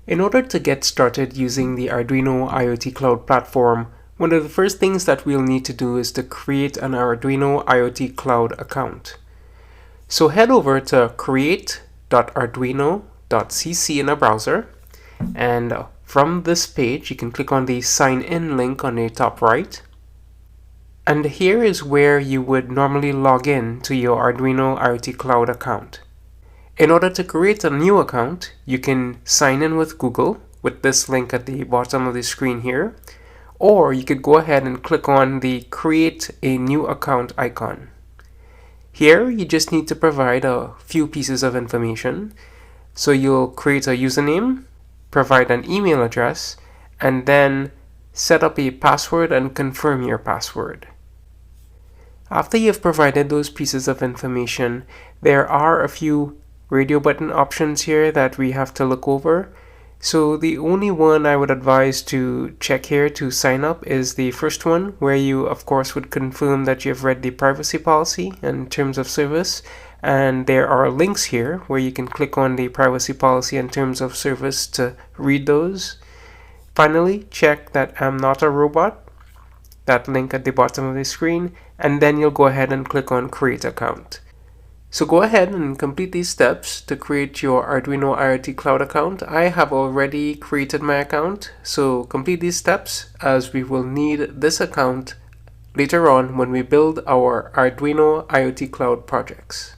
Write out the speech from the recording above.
In order to get started using the Arduino IoT Cloud platform, one of the first things that we'll need to do is to create an Arduino IoT Cloud account. So head over to create.arduino.cc in a browser, and from this page you can click on the sign in link on the top right. And here is where you would normally log in to your Arduino IoT Cloud account. In order to create a new account, you can sign in with Google with this link at the bottom of the screen here, or you could go ahead and click on the Create a New Account icon. Here, you just need to provide a few pieces of information. So you'll create a username, provide an email address, and then set up a password and confirm your password. After you've provided those pieces of information, there are a few radio button options here that we have to look over. So the only one I would advise to check here to sign up is the first one, where you of course would confirm that you've read the privacy policy and terms of service, and there are links here where you can click on the privacy policy and terms of service to read those. Finally, check that I'm not a robot, that link at the bottom of the screen, and then you'll go ahead and click on Create Account. So go ahead and complete these steps to create your Arduino IoT Cloud account. I have already created my account, so complete these steps as we will need this account later on when we build our Arduino IoT Cloud projects.